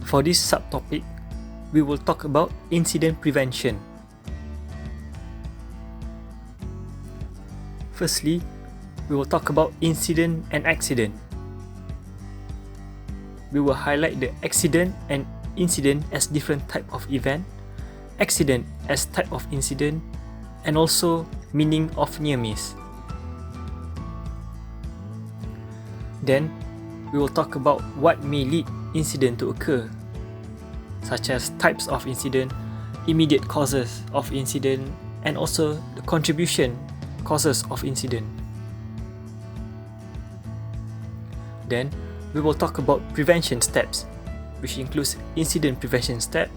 For this subtopic, we will talk about incident prevention. Firstly, we will talk about incident and accident. We will highlight the accident and incident as different type of event, accident as type of incident, and also meaning of near miss. Then, we will talk about what may lead incident to occur, such as types of incident, immediate causes of incident, and also the contribution causes of incident. Then, we will talk about prevention steps, which includes incident prevention step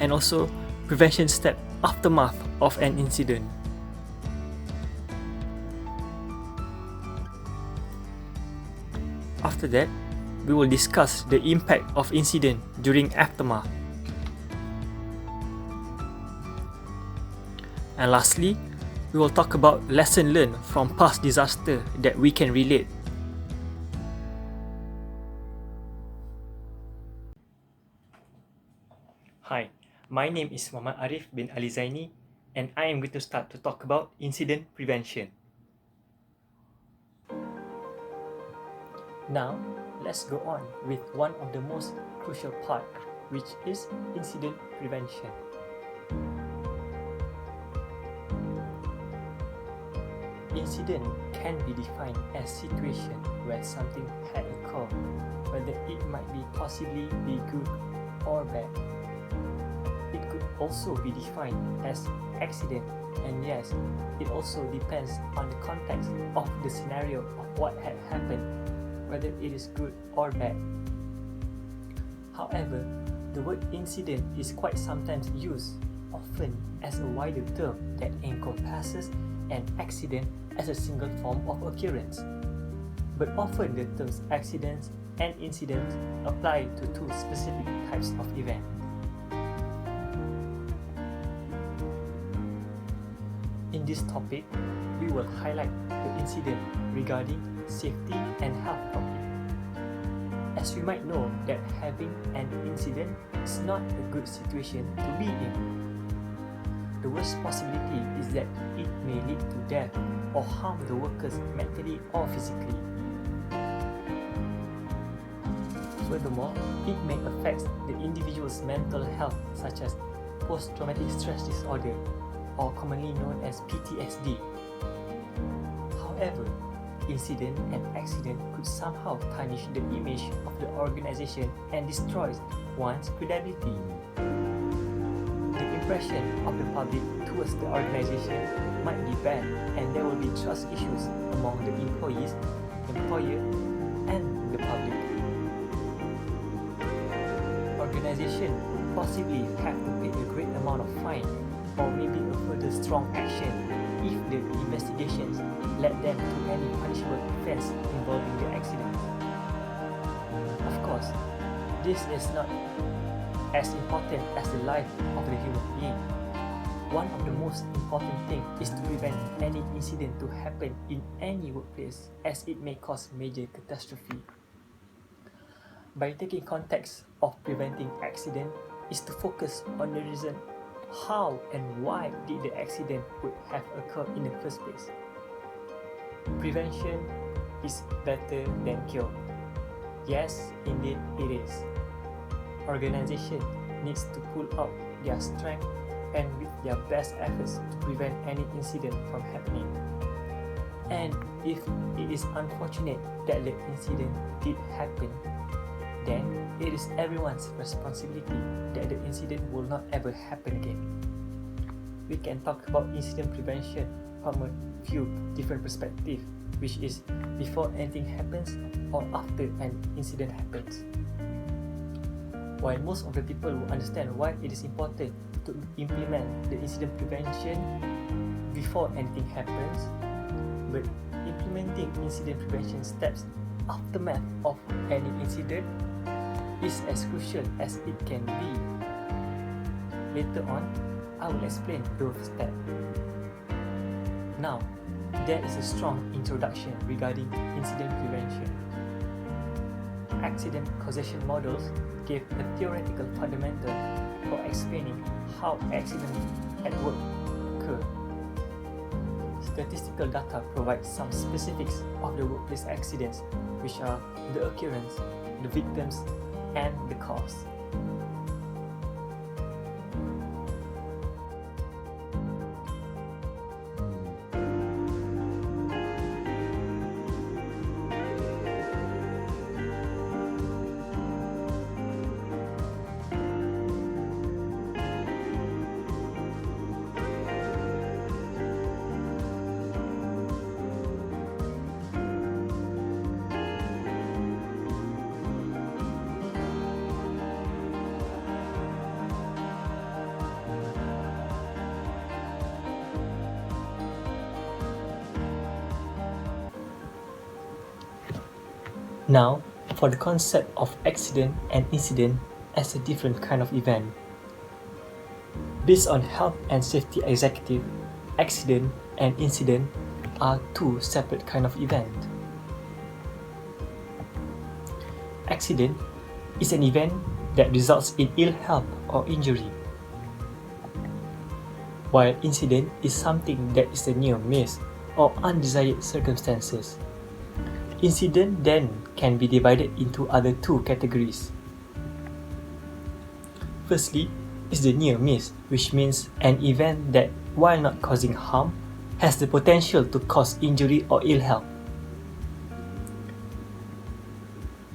and also prevention step aftermath of an incident. After that, we will discuss the impact of incident during aftermath. And lastly, we will talk about lesson learned from past disaster that we can relate. Hi, my name is Muhammad Arif bin Ali Zaini, and I am going to start to talk about incident prevention. Now, let's go on with one of the most crucial part, which is incident prevention. Incident can be defined as situation where something had occurred, whether it might be possibly be good or bad. It could also be defined as accident, and yes, it also depends on the context of the scenario of what had happened, whether it is good or bad. However, the word incident is quite sometimes used, often as a wider term that encompasses an accident as a single form of occurrence. But often the terms accidents and incidents apply to two specific types of event. In this topic, we will highlight the incident regarding safety and health topic. As we might know that having an incident is not a good situation to be in. The worst possibility is that it may lead to death or harm the workers mentally or physically. Furthermore, it may affect the individual's mental health, such as post-traumatic stress disorder, or commonly known as PTSD. However, incident and accident could somehow tarnish the image of the organization and destroys one's credibility. The impression of the public towards the organization might be bad, and there will be trust issues among the employees, employer, and the public. Organization would possibly have to pay a great amount of fine or maybe a further strong action if the investigations led them to any punishable offense involving the accident. Of course, this is not as important as the life of the human being. One of the most important things is to prevent any incident to happen in any workplace, as it may cause major catastrophe. By taking context of preventing accident is to focus on the reason how and why did the accident would have occurred in the first place. Prevention is better than cure. Yes, indeed it is. Organization needs to pull out their strength and with their best efforts to prevent any incident from happening. And if it is unfortunate that the incident did happen, then it is everyone's responsibility that the incident will not ever happen again. We can talk about incident prevention from a few different perspectives, which is before anything happens or after an incident happens. While most of the people will understand why it is important to implement the incident prevention before anything happens, but implementing incident prevention steps aftermath of any incident is as crucial as it can be. Later on, I will explain those steps. Now, there is a strong introduction regarding incident prevention. accident causation models give a theoretical fundamental for explaining how accidents at work occur. Statistical data provides some specifics of the workplace accidents, which are the occurrence, the victims, and the cause. Now, for the concept of accident and incident as a different kind of event. Based on Health and Safety Executive, accident and incident are two separate kind of event. Accident is an event that results in ill health or injury, while incident is something that is a near miss or undesired circumstances. Incident then can be divided into other two categories. Firstly is the near miss, which means an event that, while not causing harm, has the potential to cause injury or ill health.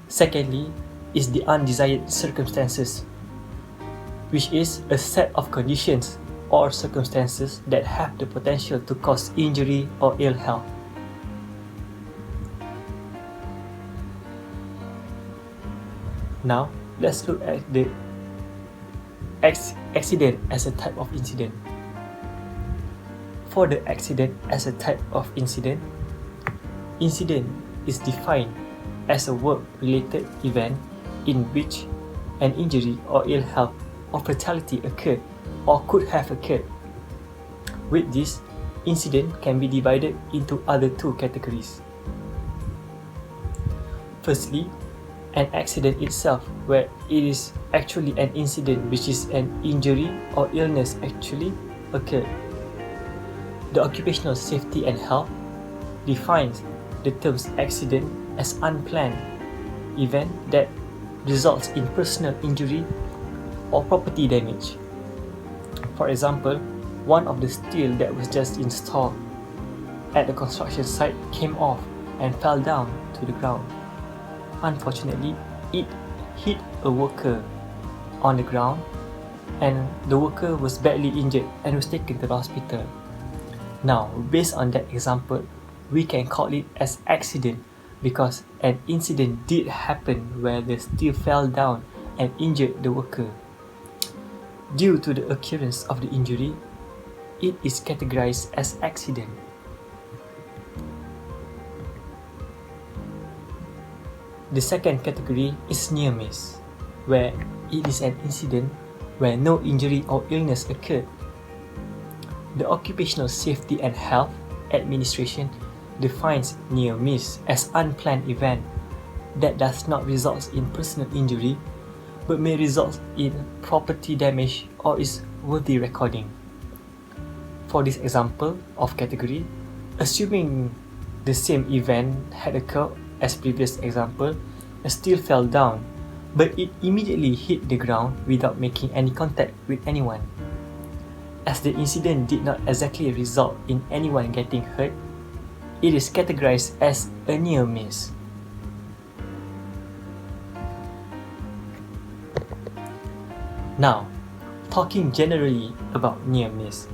Secondly is the undesired circumstances, which is a set of conditions or circumstances that have the potential to cause injury or ill health. Now, let's look at the accident as a type of incident. For the accident as a type of incident, incident is defined as a work-related event in which an injury or ill health or fatality occurred or could have occurred. With this, incident can be divided into other two categories. Firstly, an accident itself, where it is actually an incident which is an injury or illness actually occurred. The Occupational Safety and Health defines the terms accident as unplanned event that results in personal injury or property damage. For example, one of the steel that was just installed at the construction site came off and fell down to the ground. Unfortunately, it hit a worker on the ground and the worker was badly injured and was taken to the hospital. Now, based on that example, we can call it as accident because an incident did happen where the steel fell down and injured the worker. Due to the occurrence of the injury, it is categorized as accident. The second category is near miss, where it is an incident where no injury or illness occurred. The Occupational Safety and Health Administration defines near miss as unplanned event that does not result in personal injury but may result in property damage or is worthy recording. For this example of category, assuming the same event had occurred as previous example, a steel fell down, but it immediately hit the ground without making any contact with anyone. As the incident did not exactly result in anyone getting hurt, it is categorized as a near miss. Now, talking generally about near miss.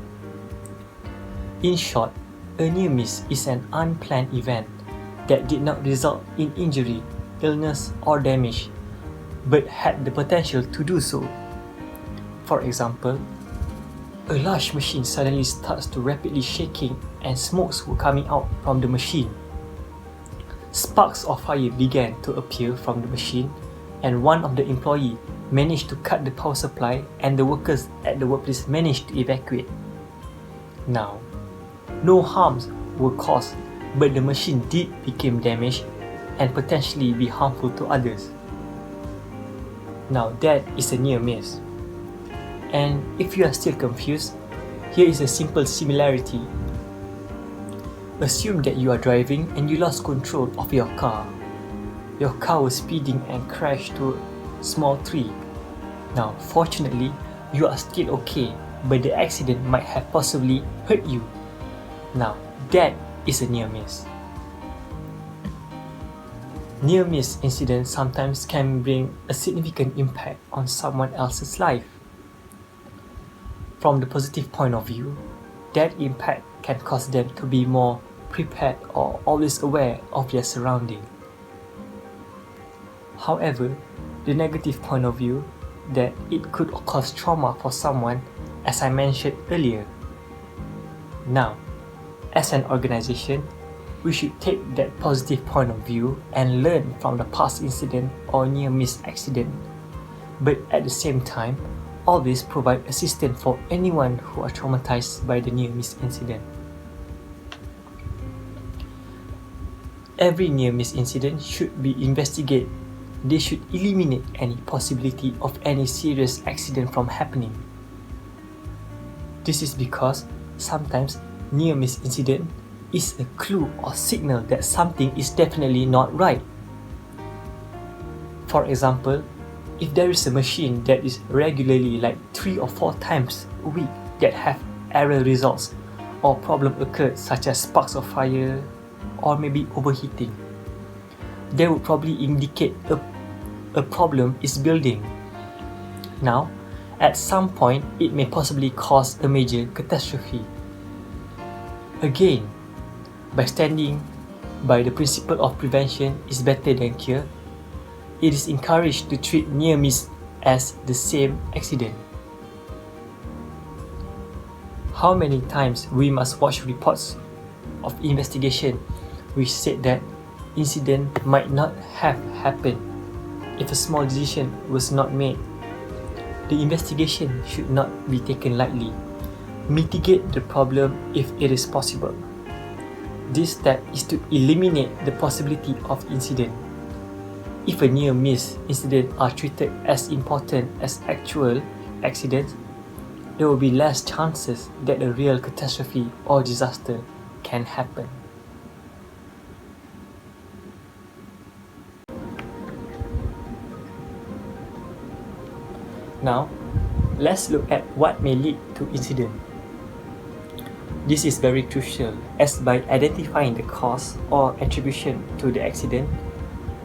In short, a near miss is an unplanned event that did not result in injury, illness, or damage, but had the potential to do so. For example, a large machine suddenly starts to rapidly shaking and smokes were coming out from the machine. Sparks of fire began to appear from the machine and one of the employees managed to cut the power supply and the workers at the workplace managed to evacuate. Now, no harms were caused, but the machine did become damaged and potentially be harmful to others. Now that is a near miss. And if you are still confused, here is a simple similarity. Assume that you are driving and you lost control of your car. Your car was speeding and crashed to a small tree. Now, fortunately, you are still okay, but the accident might have possibly hurt you. Now, that is a near miss. Near miss incidents sometimes can bring a significant impact on someone else's life. From the positive point of view, that impact can cause them to be more prepared or always aware of their surroundings. However, the negative point of view that it could cause trauma for someone, as I mentioned earlier. Now, as an organization, we should take that positive point of view and learn from the past incident or near-miss accident, but at the same time, always provide assistance for anyone who are traumatized by the near-miss incident. Every near-miss incident should be investigated. They should eliminate any possibility of any serious accident from happening. This is because sometimes near-miss incident is a clue or signal that something is definitely not right. For example, if there is a machine that is regularly like 3 or 4 times a week that have error results or problem occurred such as sparks of fire or maybe overheating, they would probably indicate a problem is building. Now, at some point, it may possibly cause a major catastrophe. Again, by standing by the principle of prevention is better than cure, it is encouraged to treat near-miss as the same accident. How many times we must watch reports of investigation which said that incident might not have happened if a small decision was not made. The investigation should not be taken lightly. Mitigate the problem if it is possible. This step is to eliminate the possibility of incident. If a near-miss incident are treated as important as actual accidents, there will be less chances that a real catastrophe or disaster can happen. Now, let's look at what may lead to incident. This is very crucial as by identifying the cause or attribution to the accident,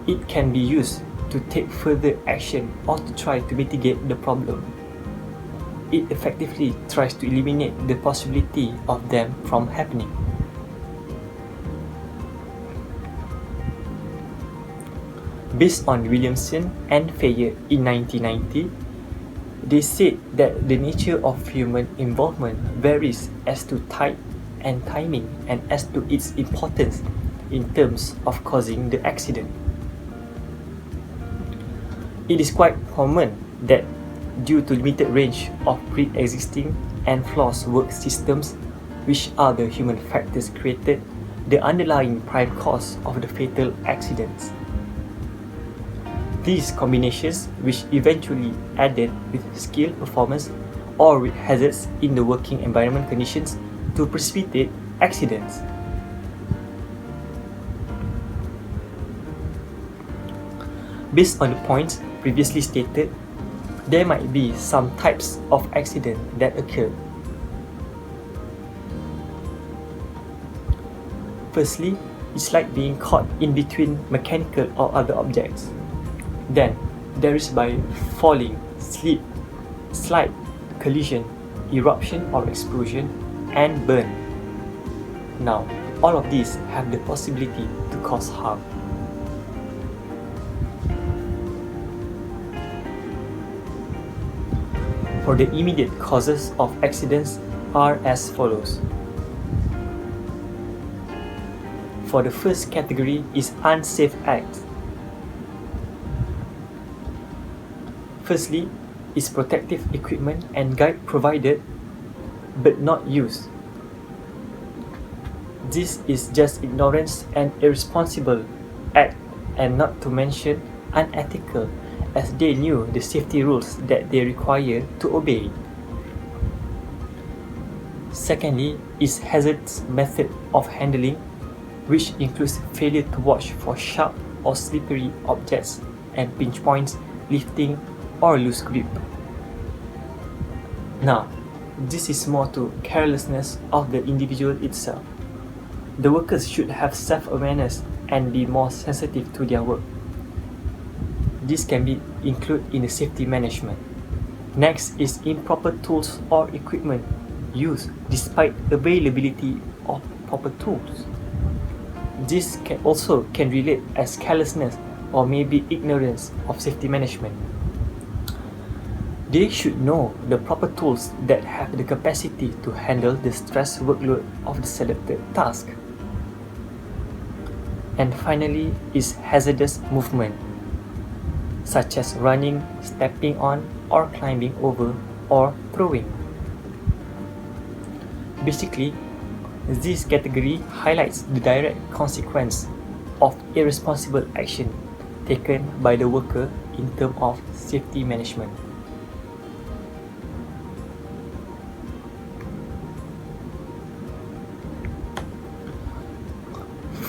it can be used to take further action or to try to mitigate the problem. It effectively tries to eliminate the possibility of them from happening. Based on Williamson and Fayer in 1990, they said that the nature of human involvement varies as to type and timing and as to its importance in terms of causing the accident. It is quite common that due to limited range of pre-existing and flawed work systems, which are the human factors created the underlying prime cause of the fatal accidents. These combinations, which eventually added with skill performance or with hazards in the working environment conditions to precipitate accidents. Based on the points previously stated, there might be some types of accident that occur. Firstly, it's like being caught in between mechanical or other objects. Then, there is by falling, slip, slide, collision, eruption or explosion, and burn. Now, all of these have the possibility to cause harm. For the immediate causes of accidents are as follows. For the first category is unsafe acts. Firstly, is protective equipment and guide provided but not used. This is just ignorance and irresponsible act, and not to mention unethical as they knew the safety rules that they require to obey. Secondly is hazardous method of handling, which includes failure to watch for sharp or slippery objects and pinch points, lifting or loose grip. Now, this is more to carelessness of the individual itself. The workers should have self-awareness and be more sensitive to their work. This can be included in the safety management. Next is improper tools or equipment used despite availability of proper tools. This can relate as carelessness or maybe ignorance of safety management. They should know the proper tools that have the capacity to handle the stress workload of the selected task. And finally is hazardous movement, such as running, stepping on, or climbing over, or throwing. Basically, this category highlights the direct consequence of irresponsible action taken by the worker in terms of safety management.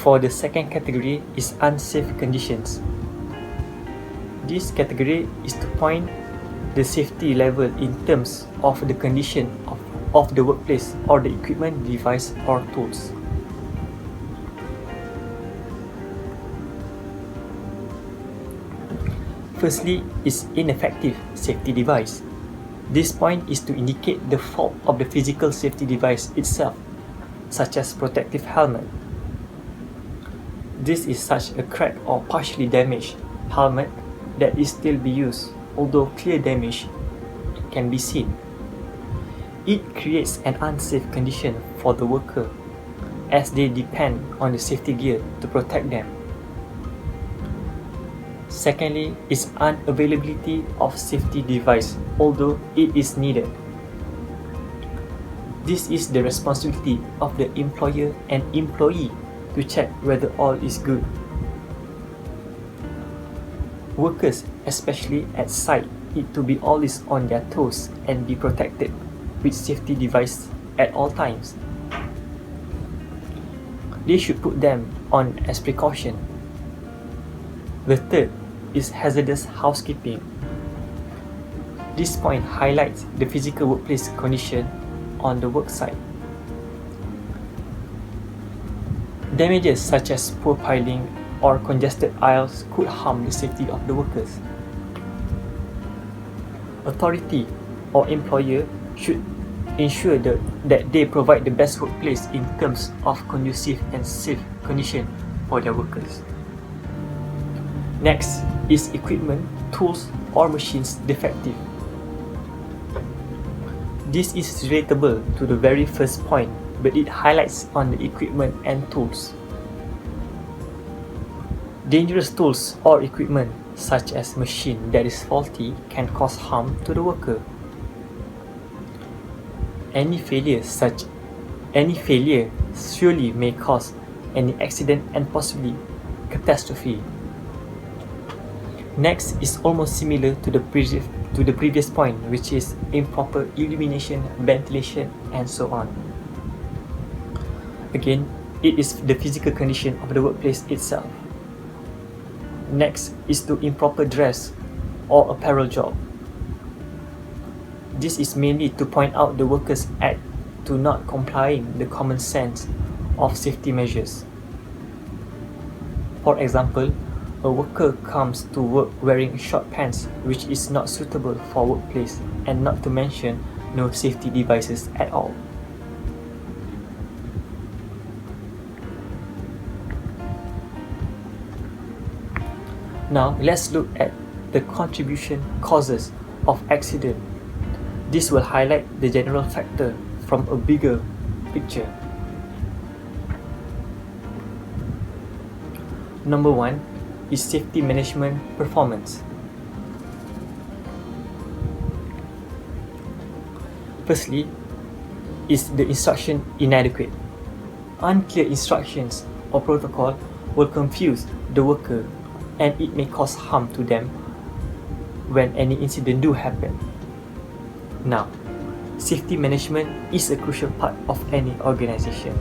For the second category is unsafe conditions. This category is to point the safety level in terms of the condition of the workplace or the equipment, device or tools. Firstly is ineffective safety device. This point is to indicate the fault of the physical safety device itself, such as protective helmet. This is such a cracked or partially damaged helmet that is still be used, although clear damage can be seen. It creates an unsafe condition for the worker as they depend on the safety gear to protect them. Secondly is unavailability of safety device, although it is needed. This is the responsibility of the employer and employee to check whether all is good. Workers, especially at site, need to be always on their toes and be protected with safety device at all times. They should put them on as precaution. The third is hazardous housekeeping. This point highlights the physical workplace condition on the work site. Damages such as poor piling or congested aisles could harm the safety of the workers. Authority or employer should ensure that they provide the best workplace in terms of conducive and safe condition for their workers. Next is equipment, tools or machines defective. This is relatable to the very first point, but it highlights on the equipment and tools. Dangerous tools or equipment such as machine that is faulty can cause harm to the worker. Any failure surely may cause any accident and possibly catastrophe. Next is almost similar to the previous point, which is improper illumination, ventilation, and so on. Again, it is the physical condition of the workplace itself. Next is to improper dress or apparel job. This is mainly to point out the workers' act to not complying the common sense of safety measures. For example, a worker comes to work wearing short pants which is not suitable for workplace, and not to mention no safety devices at all. Now let's look at the contribution causes of accident. This will highlight the general factor from a bigger picture. Number 1 is safety management performance. Firstly is the instruction inadequate. Unclear instructions or protocol will confuse the worker and it may cause harm to them when any incident do happen. Now, safety management is a crucial part of any organization.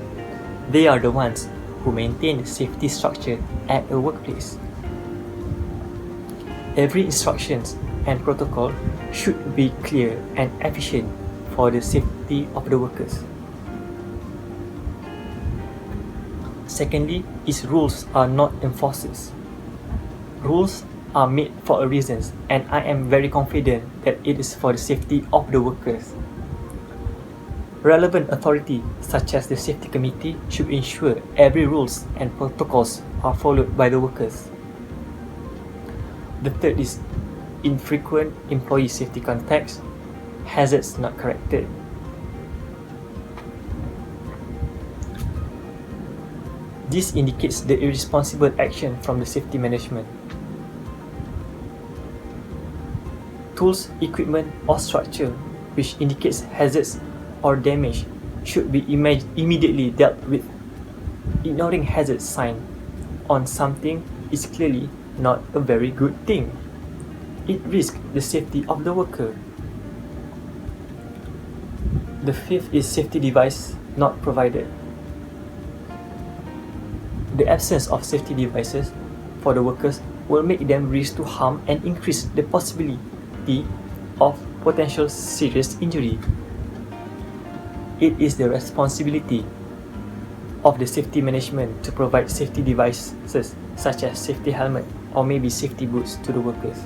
They are the ones who maintain the safety structure at a workplace. Every instructions and protocol should be clear and efficient for the safety of the workers. Secondly, is rules are not enforced. Rules are made for a reason, and I am very confident that it is for the safety of the workers. Relevant authority such as the safety committee should ensure every rules and protocols are followed by the workers. The third is infrequent employee safety contacts, hazards not corrected. This indicates the irresponsible action from the safety management. Tools, equipment, or structure which indicates hazards or damage should be immediately dealt with. Ignoring hazard sign on something is clearly not a very good thing. It risks the safety of the worker. The fifth is safety device not provided. The absence of safety devices for the workers will make them risk to harm and increase the possibility of potential serious injury. It is the responsibility of the safety management to provide safety devices such as safety helmet or maybe safety boots to the workers.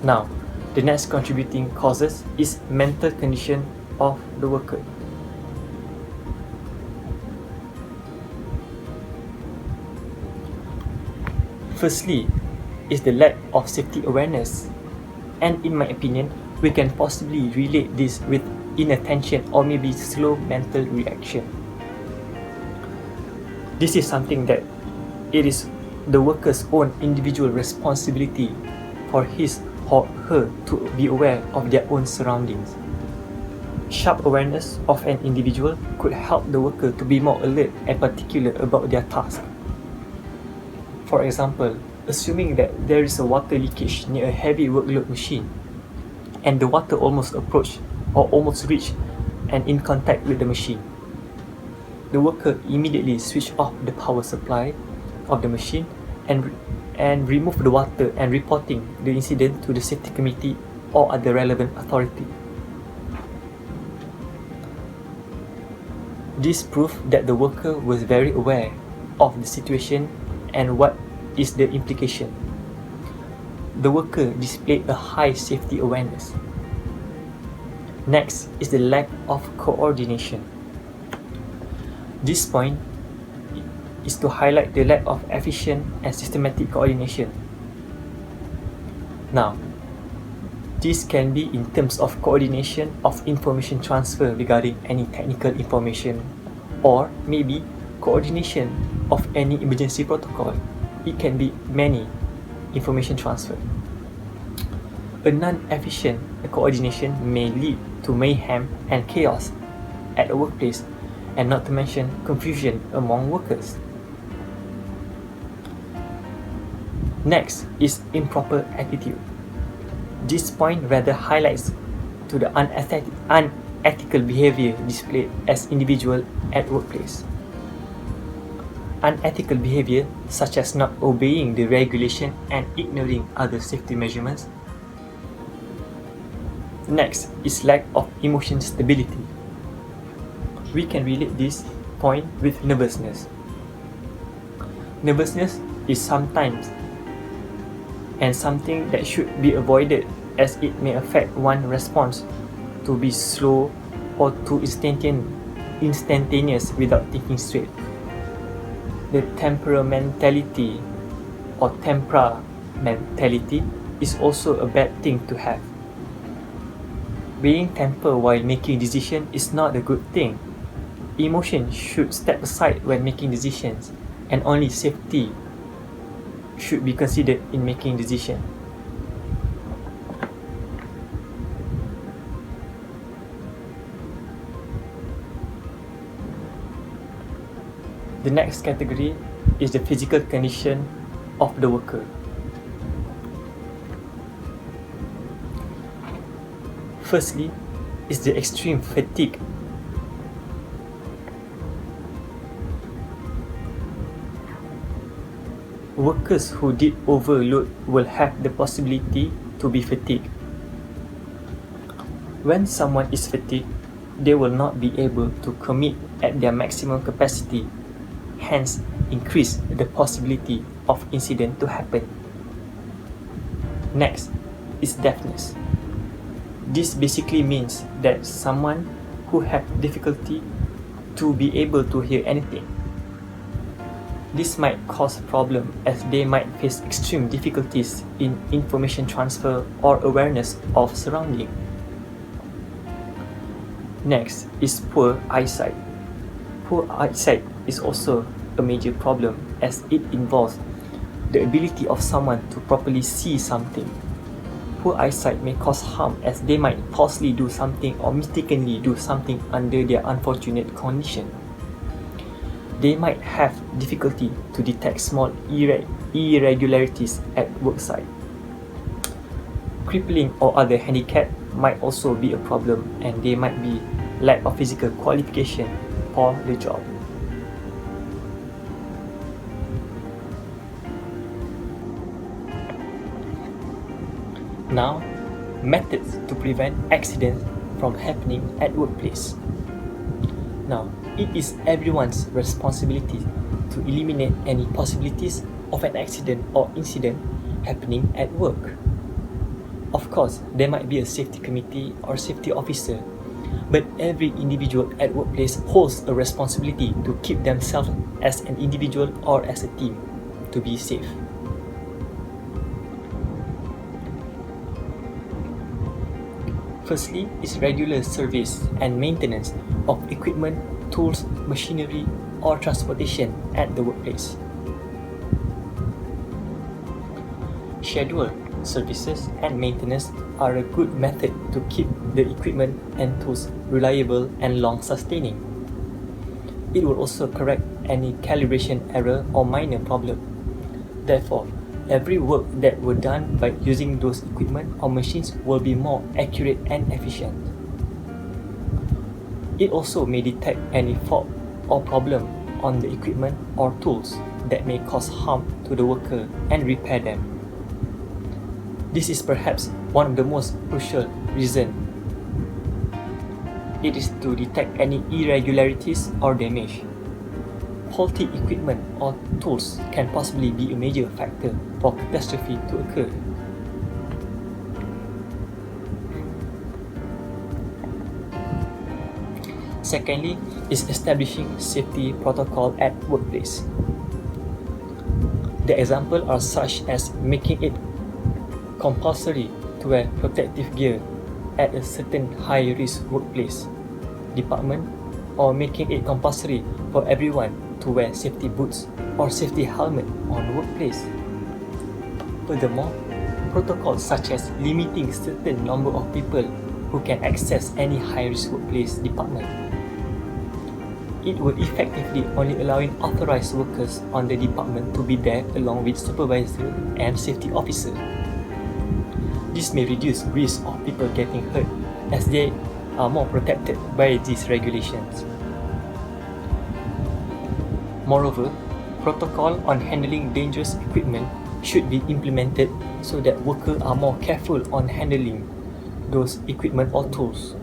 Now, the next contributing causes is mental condition of the worker. Firstly, is the lack of safety awareness, and in my opinion, we can possibly relate this with inattention or maybe slow mental reaction. This is something that it is the worker's own individual responsibility for his or her to be aware of their own surroundings. Sharp awareness of an individual could help the worker to be more alert and particular about their task. For example, assuming that there is a water leakage near a heavy workload machine and the water almost approached or almost reached and in contact with the machine, the worker immediately switched off the power supply of the machine and remove the water and reporting the incident to the safety committee or other relevant authority. This proved that the worker was very aware of the situation and what is the implication. The worker displayed a high safety awareness. Next is the lack of coordination. This point is to highlight the lack of efficient and systematic coordination. Now, this can be in terms of coordination of information transfer regarding any technical information, or maybe coordination of any emergency protocol. It can be many information transfer. A non-efficient coordination may lead to mayhem and chaos at a workplace, and not to mention confusion among workers. Next is improper attitude. This point rather highlights to the unethical behavior displayed as individual at workplace. Unethical behavior such as not obeying the regulation and ignoring other safety measurements. Next is lack of emotion stability. We can relate this point with nervousness. Nervousness is sometimes and something that should be avoided as it may affect one's response to be slow or too instantaneous without thinking straight. The temperamentality or temperamentality is also a bad thing to have. Being tempered while making decisions is not a good thing. Emotion should step aside when making decisions, and only safety should be considered in making decisions. The next category is the physical condition of the worker. Firstly, is the extreme fatigue. Workers who did overload will have the possibility to be fatigued. When someone is fatigued, they will not be able to commit at their maximum capacity, hence increase the possibility of incident to happen. Next is deafness. This basically means that someone who have difficulty to be able to hear anything. This might cause problem as they might face extreme difficulties in information transfer or awareness of surrounding. Next is poor eyesight. Poor eyesight is also a major problem as it involves the ability of someone to properly see something. Poor eyesight may cause harm as they might falsely do something or mistakenly do something under their unfortunate condition. They might have difficulty to detect small irregularities at worksite. Crippling or other handicap might also be a problem, and they might be lack of physical qualification for the job. Now, methods to prevent accidents from happening at workplace. Now, it is everyone's responsibility to eliminate any possibilities of an accident or incident happening at work. Of course, there might be a safety committee or safety officer, but every individual at workplace holds a responsibility to keep themselves as an individual or as a team to be safe. Firstly is regular service and maintenance of equipment, tools, machinery, or transportation at the workplace. Scheduled services and maintenance are a good method to keep the equipment and tools reliable and long-sustaining. It will also correct any calibration error or minor problem. Therefore, every work that were done by using those equipment or machines will be more accurate and efficient. It also may detect any fault or problem on the equipment or tools that may cause harm to the worker and repair them. This is perhaps one of the most crucial reasons. It is to detect any irregularities or damage. Faulty equipment or tools can possibly be a major factor for catastrophe to occur. Secondly is establishing safety protocol at workplace. The examples are such as making it compulsory to wear protective gear at a certain high-risk workplace department, or making it compulsory for everyone to wear safety boots or safety helmet on workplace. Furthermore, protocols such as limiting certain number of people who can access any high-risk workplace department. It will effectively only allowing authorized workers on the department to be there along with supervisor and safety officer. This may reduce risk of people getting hurt as they are more protected by these regulations. Moreover, protocol on handling dangerous equipment should be implemented so that workers are more careful on handling those equipment or tools.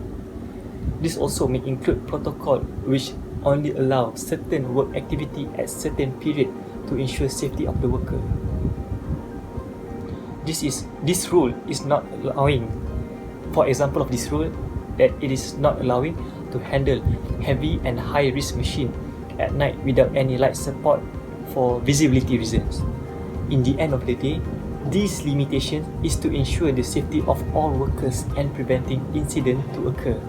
This also may include protocol which only allow certain work activity at certain period to ensure safety of the worker. This rule is not allowing, for example of this rule, that it is not allowing to handle heavy and high risk machine at night without any light support for visibility reasons. In the end of the day, these limitations is to ensure the safety of all workers and preventing incident to occur.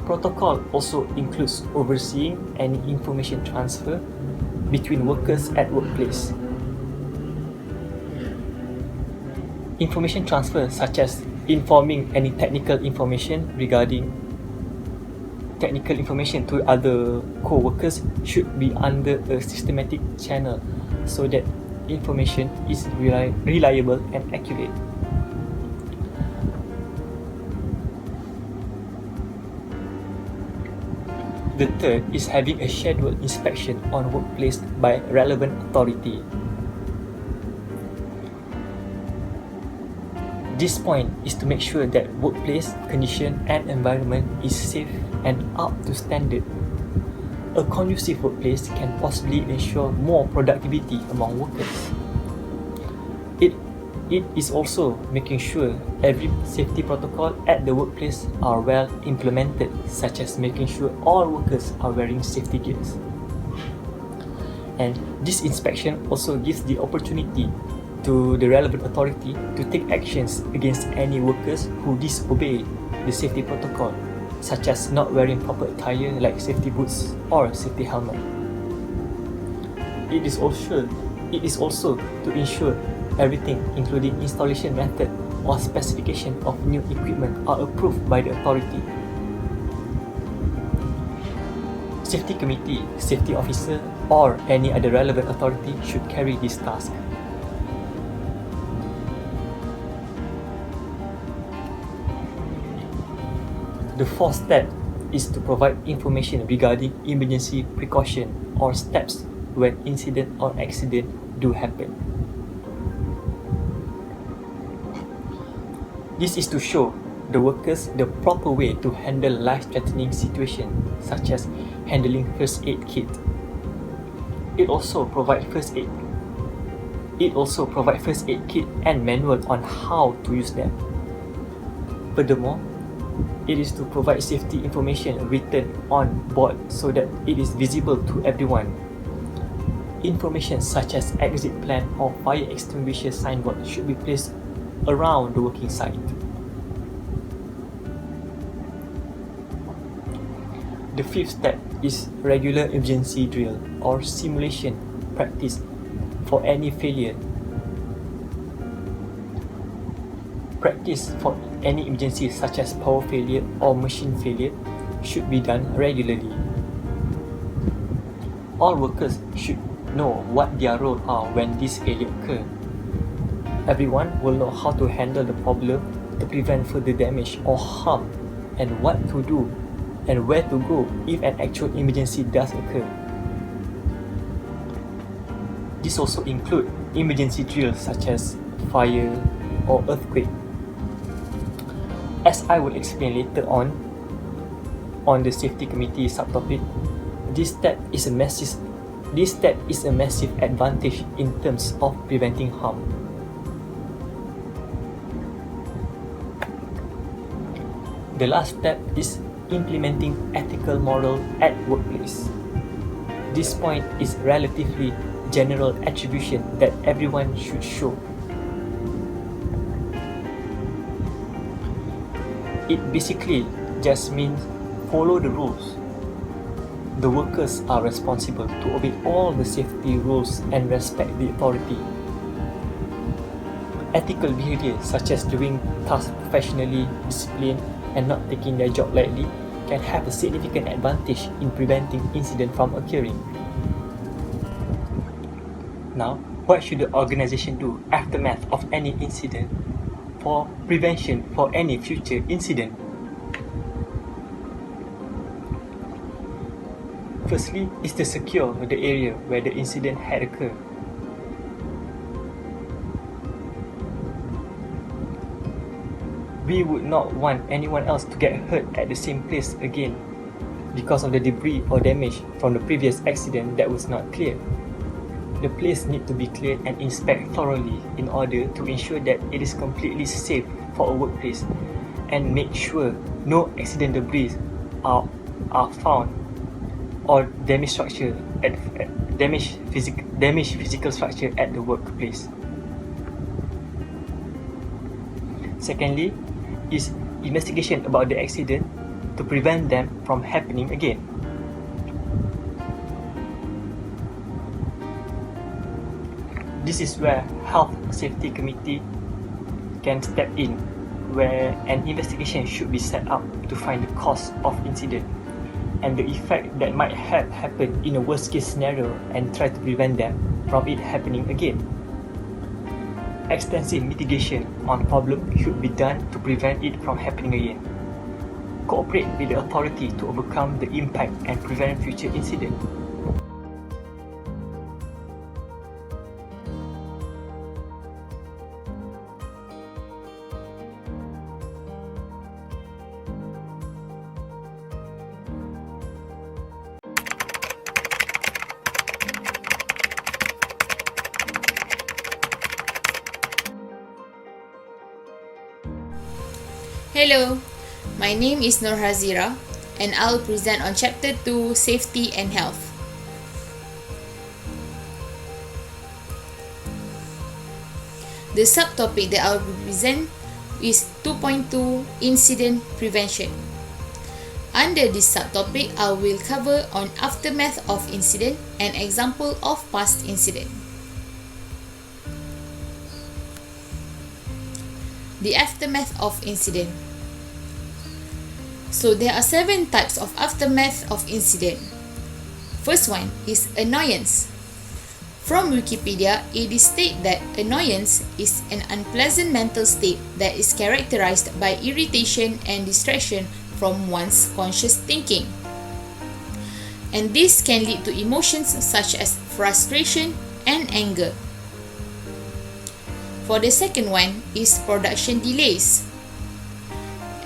Protocol also includes overseeing any information transfer between workers at workplace. Information transfer such as informing any technical information regarding technical information to other co-workers should be under a systematic channel so that information is reliable and accurate. The third is having a scheduled inspection on workplace by relevant authority. This point is to make sure that workplace condition and environment is safe and up to standard. A conducive workplace can possibly ensure more productivity among workers. It is also making sure every safety protocol at the workplace are well implemented, such as making sure all workers are wearing safety gears. And this inspection also gives the opportunity to the relevant authority to take actions against any workers who disobey the safety protocol, such as not wearing proper attire like safety boots or safety helmet. It is also to ensure everything, including installation method or specification of new equipment, are approved by the authority. Safety committee, safety officer, or any other relevant authority should carry this task. The fourth step is to provide information regarding emergency precaution or steps when incident or accident do happen. This is to show the workers the proper way to handle life-threatening situations, such as handling first aid kit. It also provides first aid kit and manual on how to use them. Furthermore, it is to provide safety information written on board so that it is visible to everyone. Information such as exit plan or fire extinguisher signboard should be placed around the working site. The fifth step is regular emergency drill or simulation practice for any failure. Practice for any emergency such as power failure or machine failure should be done regularly. All workers should know what their roles are when this failure occurs. Everyone will know how to handle the problem to prevent further damage or harm, and what to do and where to go if an actual emergency does occur. This also includes emergency drills such as fire or earthquake. As I will explain later on the safety committee subtopic, this step is a massive advantage in terms of preventing harm. The last step is implementing ethical moral at workplace. This point is relatively general attribution that everyone should show. It basically just means follow the rules. The workers are responsible to obey all the safety rules and respect the authority. Ethical behavior such as doing tasks professionally, disciplined, and not taking their job lightly can have a significant advantage in preventing incidents from occurring. Now, what should the organization do aftermath of any incident for prevention for any future incident? Firstly is to secure the area where the incident had occurred. We would not want anyone else to get hurt at the same place again because of the debris or damage from the previous accident that was not cleared. The place needs to be cleared and inspected thoroughly in order to ensure that it is completely safe for a workplace, and make sure no accident debris are found or damaged physical structure at the workplace. Secondly is investigation about the accident to prevent them from happening again. This is where Health Safety Committee can step in, where an investigation should be set up to find the cause of incident. and the effect that might have happened in a worst case scenario and try to prevent them from it happening again. Extensive mitigation on problem should be done to prevent it from happening again. Cooperate with the authority to overcome the impact and prevent future incidents. Hello, my name is Nur Hazira and I'll present on Chapter 2, Safety and Health. The subtopic that I'll present is 2.2 Incident Prevention. Under this subtopic, I will cover on aftermath of incident and example of past incident. The aftermath of incident. So there are 7 types of aftermath of incident. First one is annoyance. From Wikipedia, it is stated that annoyance is an unpleasant mental state that is characterized by irritation and distraction from one's conscious thinking. And this can lead to emotions such as frustration and anger. For the second one is production delays.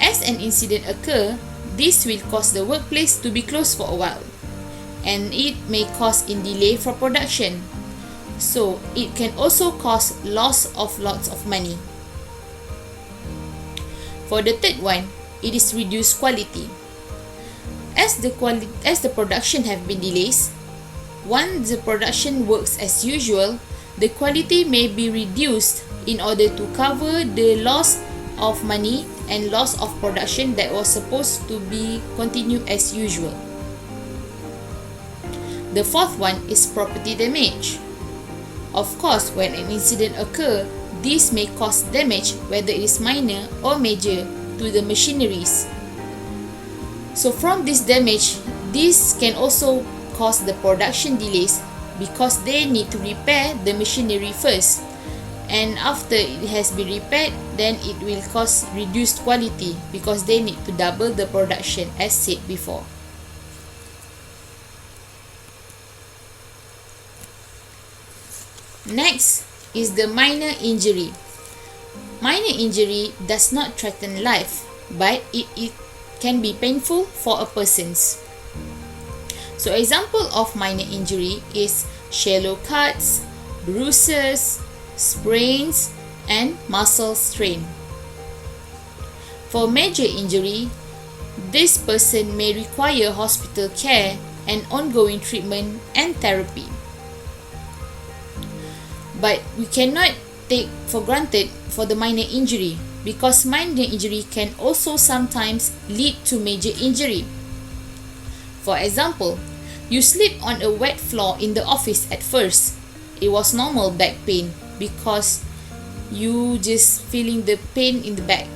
As an incident occurs, this will cause the workplace to be closed for a while, and it may cause in delay for production. So it can also cause loss of lots of money. For the third one, it is reduced quality. As the production have been delays, once the production works as usual, the quality may be reduced in order to cover the loss of money and loss of production that was supposed to be continued as usual. The fourth one is property damage. Of course, when an incident occurs, this may cause damage, whether it is minor or major, to the machineries. So from this damage, this can also cause the production delays because they need to repair the machinery first. And after it has been repaired, then it will cause reduced quality because they need to double the production as said before. Next is the minor injury. Minor injury does not threaten life, but it can be painful for a person. So example of minor injury is shallow cuts, bruises, sprains, and muscle strain. For major injury, this person may require hospital care and ongoing treatment and therapy. But we cannot take for granted for the minor injury because minor injury can also sometimes lead to major injury. For example, you slip on a wet floor in the office at first. It was normal back pain because you just feeling the pain in the back.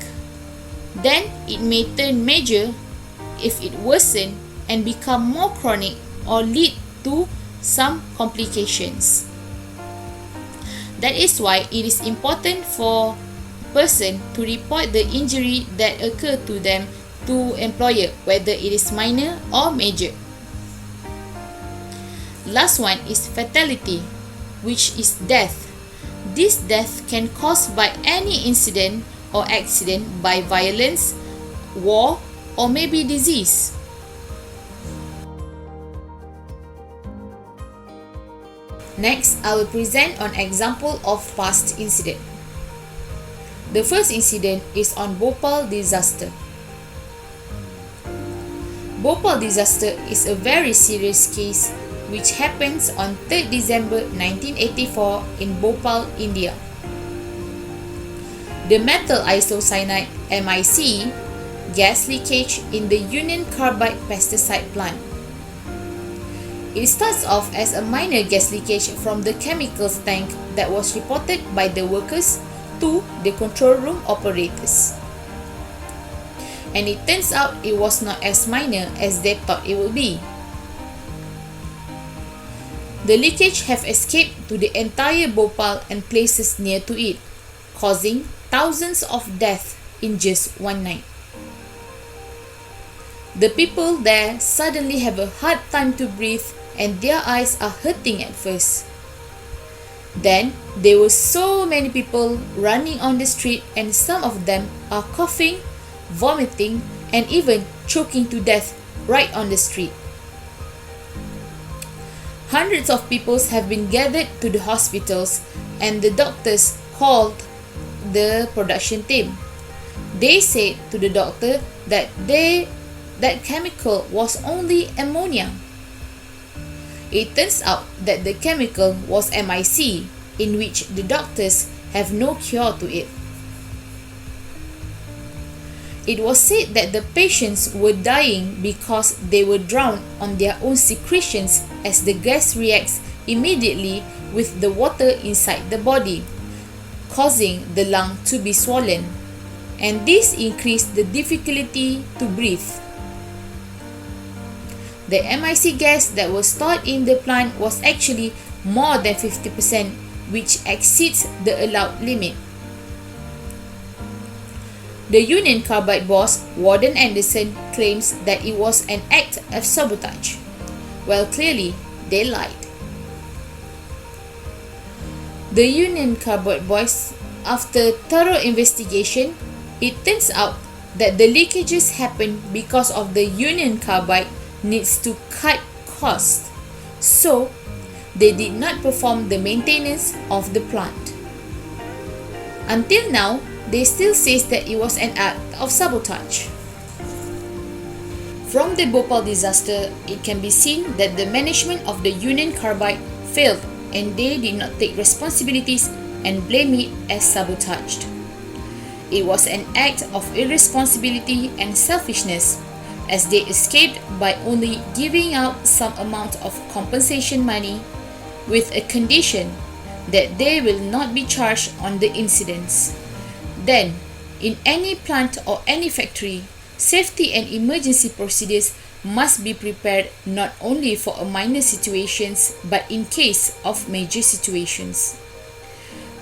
Then it may turn major if it worsen and become more chronic or lead to some complications. That is why it is important for person to report the injury that occurred to them to employer, whether it is minor or major. Last one is fatality, which is death. This death can caused by any incident or accident by violence, war, or maybe disease. Next, I will present an example of past incident. The first incident is on Bhopal disaster. Bhopal disaster is a very serious case which happens on 3rd December 1984 in Bhopal, India. The metal isocyanate MIC gas leakage in the Union Carbide pesticide plant. It starts off as a minor gas leakage from the chemicals tank that was reported by the workers to the control room operators. and it turns out it was not as minor as they thought it would be. The leakage have escaped to the entire Bhopal and places near to it, causing thousands of deaths in just one night. The people there suddenly have a hard time to breathe and their eyes are hurting at first. Then there were so many people running on the street and some of them are coughing, vomiting and even choking to death right on the street. Hundreds of people have been gathered to the hospitals and the doctors called the production team. They said to the doctor that that chemical was only ammonia. It turns out that the chemical was MIC, in which the doctors have no cure to it. It was said that the patients were dying because they were drowned on their own secretions as the gas reacts immediately with the water inside the body, causing the lung to be swollen, and this increased the difficulty to breathe. The MIC gas that was stored in the plant was actually more than 50%, which exceeds the allowed limit. The Union Carbide boss, Warden Anderson, claims that it was an act of sabotage. Well, clearly, they lied. The Union Carbide boss, after thorough investigation, it turns out that the leakages happened because of the Union Carbide needs to cut costs, so they did not perform the maintenance of the plant. Until now, they still say that it was an act of sabotage. From the Bhopal disaster, it can be seen that the management of the Union Carbide failed and they did not take responsibilities and blame it as sabotaged. It was an act of irresponsibility and selfishness, as they escaped by only giving out some amount of compensation money with a condition that they will not be charged on the incidents. Then, in any plant or any factory, safety and emergency procedures must be prepared not only for minor situations but in case of major situations.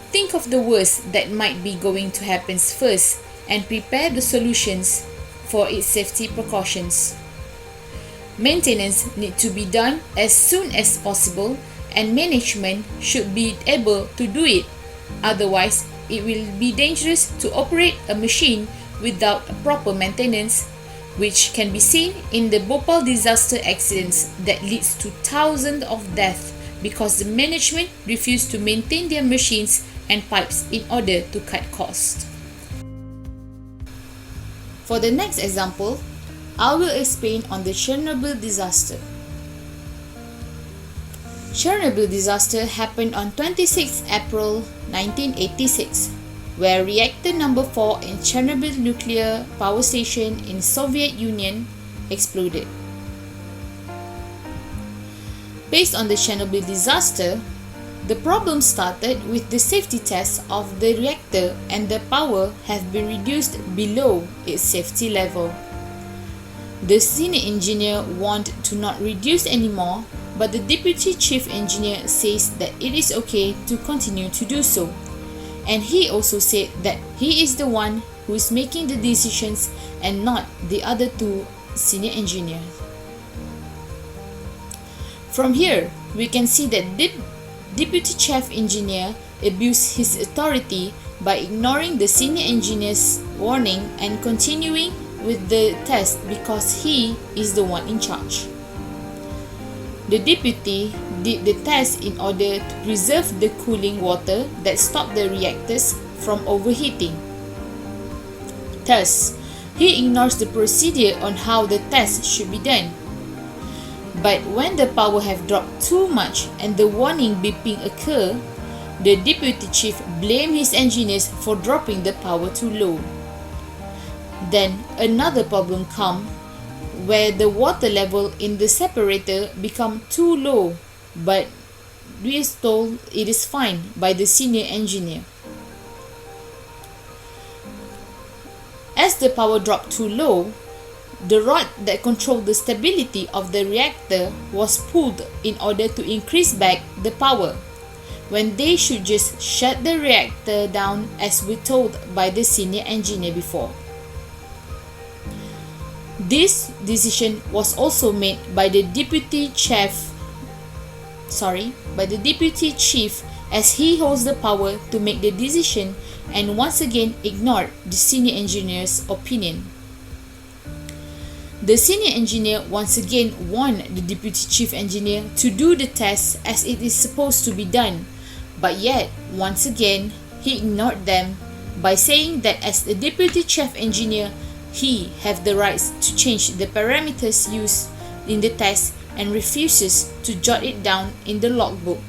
Think of the worst that might be going to happen first and prepare the solutions for its safety precautions. Maintenance needs to be done as soon as possible and management should be able to do it. Otherwise, it will be dangerous to operate a machine without proper maintenance, which can be seen in the Bhopal disaster accidents that leads to thousands of deaths because the management refused to maintain their machines and pipes in order to cut costs. For the next example, I will explain on the Chernobyl disaster. Chernobyl disaster happened on 26 April 1986, where reactor number 4 in Chernobyl nuclear power station in Soviet Union exploded. Based on the Chernobyl disaster, the problem started with the safety test of the reactor and the power have been reduced below its safety level. The senior engineer wanted to not reduce anymore, but the deputy chief engineer says that it is okay to continue to do so. And he also said that he is the one who is making the decisions and not the other two senior engineers. From here, we can see that the deputy chief engineer abused his authority by ignoring the senior engineer's warning and continuing with the test because he is the one in charge. The deputy did the test in order to preserve the cooling water that stopped the reactors from overheating. Thus, he ignores the procedure on how the test should be done. But when the power have dropped too much and the warning beeping occur, the deputy chief blamed his engineers for dropping the power too low. Then another problem comes where the water level in the separator become too low, but we is told it is fine by the senior engineer. As the power dropped too low, the rod that controlled the stability of the reactor was pulled in order to increase back the power, when they should just shut the reactor down as we told by the senior engineer before. This decision was also made by the deputy chief as he holds the power to make the decision and once again ignored the senior engineer's opinion. The senior engineer once again warned the deputy chief engineer to do the test as it is supposed to be done, but yet once again he ignored them by saying that as the deputy chief engineer he have the rights to change the parameters used in the test and refuses to jot it down in the logbook.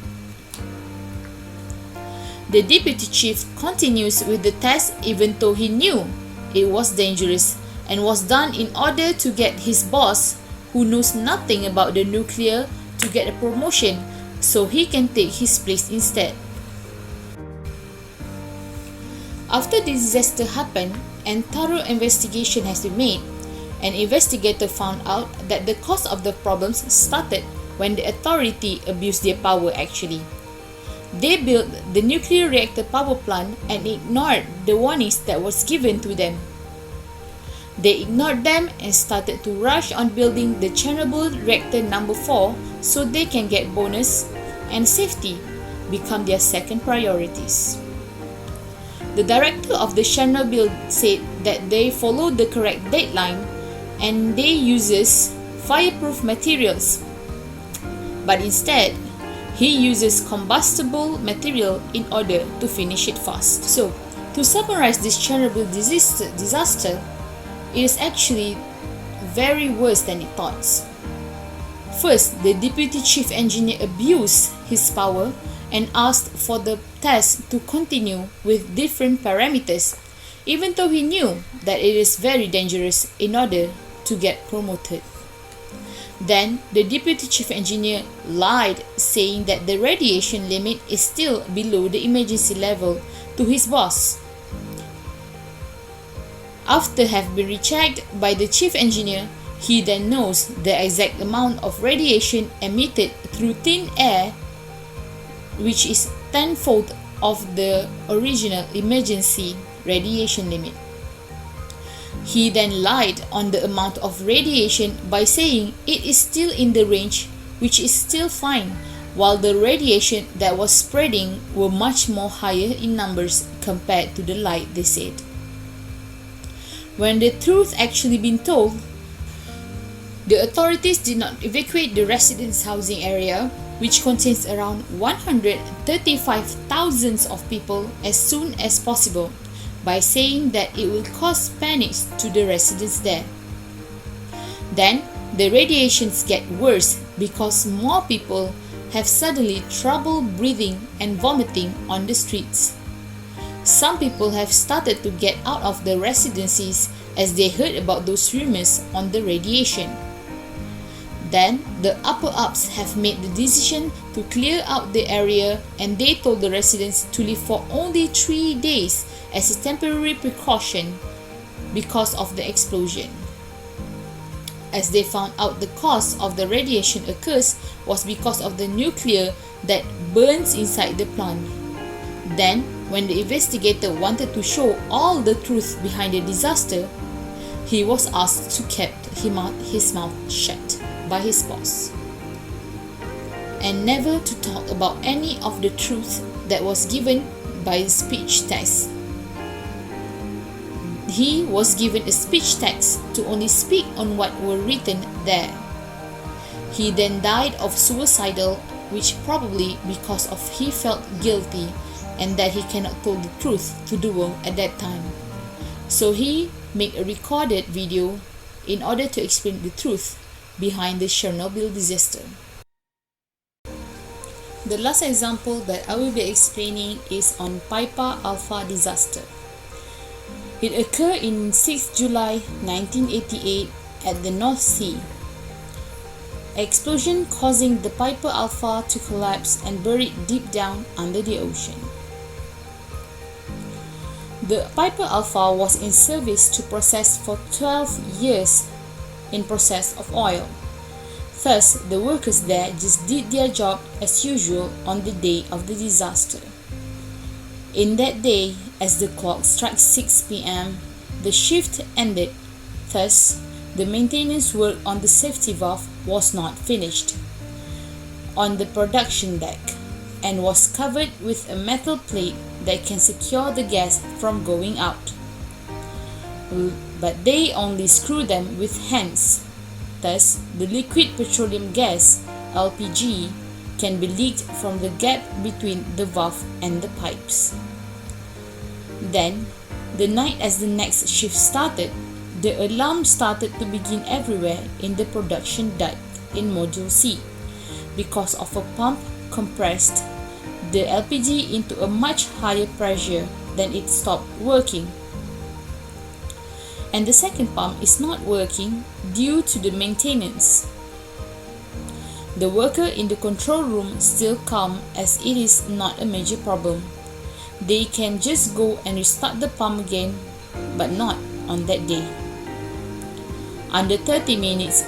The deputy chief continues with the test even though he knew it was dangerous and was done in order to get his boss, who knows nothing about the nuclear, to get a promotion so he can take his place instead. After the disaster happened and thorough investigation has been made, an investigator found out that the cause of the problems started when the authority abused their power actually. They built the nuclear reactor power plant and ignored the warnings that was given to them. They ignored them and started to rush on building the Chernobyl reactor number 4 so they can get bonus and safety become their second priorities. The director of the Chernobyl said that they followed the correct deadline and they uses fireproof materials, but instead he uses combustible material in order to finish it fast. So, to summarize this Chernobyl disaster, it is actually very worse than it thought. First, the deputy chief engineer abused his power and asked for the test to continue with different parameters, even though he knew that it is very dangerous in order to get promoted. Then, the deputy chief engineer lied, saying that the radiation limit is still below the emergency level to his boss. After have been rechecked by the chief engineer, he then knows the exact amount of radiation emitted through thin air, which is tenfold of the original emergency radiation limit. He then lied on the amount of radiation by saying it is still in the range, which is still fine, while the radiation that was spreading were much more higher in numbers compared to the lie they said. When the truth actually been told, the authorities did not evacuate the residents' housing area, which contains around 135,000 of people, as soon as possible, by saying that it will cause panic to the residents there. Then, the radiations get worse because more people have suddenly trouble breathing and vomiting on the streets. Some people have started to get out of the residencies as they heard about those rumors on the radiation. Then, the upper-ups have made the decision to clear out the area and they told the residents to leave for only 3 days as a temporary precaution because of the explosion. As they found out the cause of the radiation occurs was because of the nuclear that burns inside the plant. Then, when the investigator wanted to show all the truth behind the disaster, he was asked to keep his mouth shut by his boss and never to talk about any of the truth that was given by the speech text. He was given a speech text to only speak on what were written there. He then died of suicidal, which probably because of he felt guilty and that he cannot tell the truth to the world at that time. So he made a recorded video in order to explain the truth behind the Chernobyl disaster. The last example that I will be explaining is on Pipa Alpha disaster. It occurred in 6 July 1988 at the North Sea. Explosion causing the Pipa Alpha to collapse and buried deep down under the ocean. The Piper Alpha was in service to process for 12 years in process of oil. Thus, the workers there just did their job as usual on the day of the disaster. In that day, as the clock struck 6 p.m., the shift ended. Thus, the maintenance work on the safety valve was not finished on the production deck and was covered with a metal plate that can secure the gas from going out. But they only screw them with hands. Thus, the liquid petroleum gas, LPG, can be leaked from the gap between the valve and the pipes. Then, the night as the next shift started, the alarm started to begin everywhere in the production deck in Module C because of a pump compressed the LPG into a much higher pressure than it stopped working. And the second pump is not working due to the maintenance. The worker in the control room still calm as it is not a major problem. They can just go and restart the pump again, but not on that day. Under 30 minutes,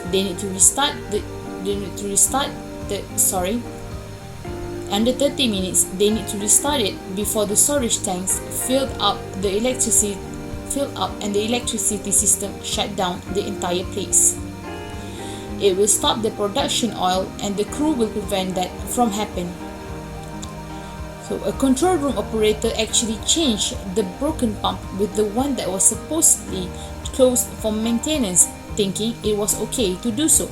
Under 30 minutes, they need to restart it before the storage tanks filled up and the electricity system shut down the entire place. It will stop the production oil and the crew will prevent that from happening. So a control room operator actually changed the broken pump with the one that was supposedly closed for maintenance, thinking it was okay to do so,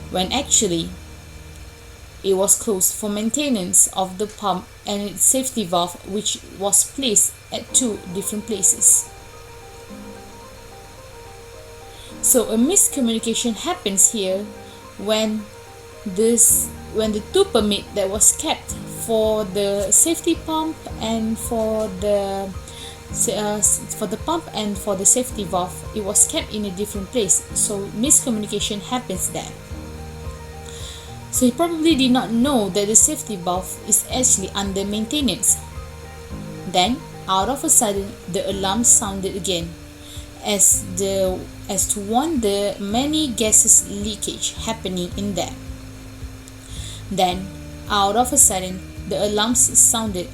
when actually it was closed for maintenance of the pump and its safety valve, which was placed at 2 different places. So a miscommunication happens here when the 2 permit that was kept for the safety pump and for the pump and for the safety valve, it was kept in a different place. So miscommunication happens there. So he probably did not know that the safety valve is actually under maintenance. Then, out of a sudden, the alarm sounded again, as to warn the many gases leakage happening in there. Then, out of a sudden, the alarms sounded.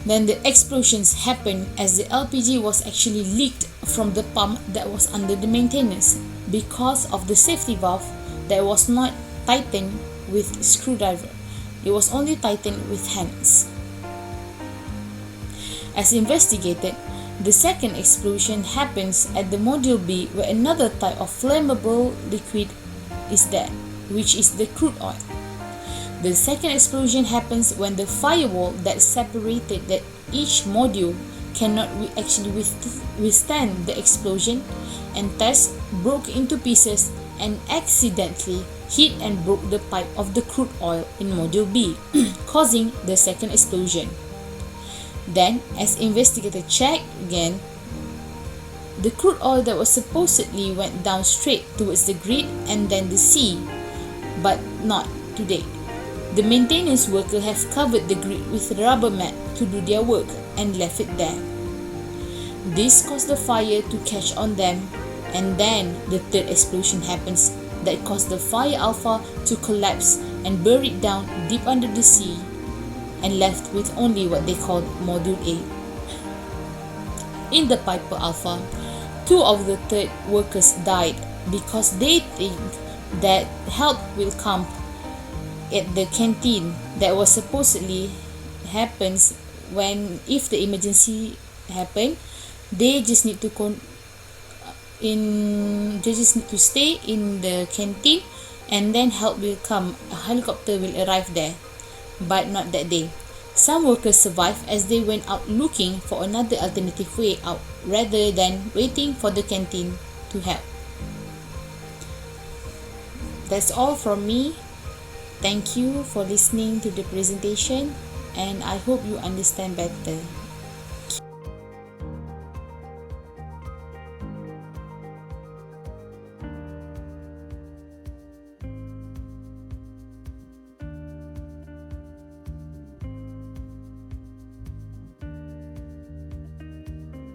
Then the explosions happened as the LPG was actually leaked from the pump that was under the maintenance because of the safety valve that was not tightened with screwdriver. It was only tightened with hands. As investigated, the second explosion happens at the Module B, where another type of flammable liquid is there, which is the crude oil. The second explosion happens when the firewall that separated that each module cannot actually withstand the explosion and thus broke into pieces and accidentally hit and broke the pipe of the crude oil in Module B, causing the second explosion. Then, as investigators checked again, the crude oil that was supposedly went down straight towards the grid and then the sea, but not today. The maintenance worker have covered the grid with rubber mat to do their work and left it there. This caused the fire to catch on them, and then the third explosion happens that caused the Fire Alpha to collapse and buried down deep under the sea and left with only what they called Module A. In the Piper Alpha, 2 of the third workers died because they think that help will come at the canteen that was supposedly happens when if the emergency happen, they just need to stay in the canteen and then help will come. A helicopter will arrive there, but not that day. Some workers survived as they went out looking for another alternative way out rather than waiting for the canteen to help. That's all from me. Thank you for listening to the presentation, and I hope you understand better.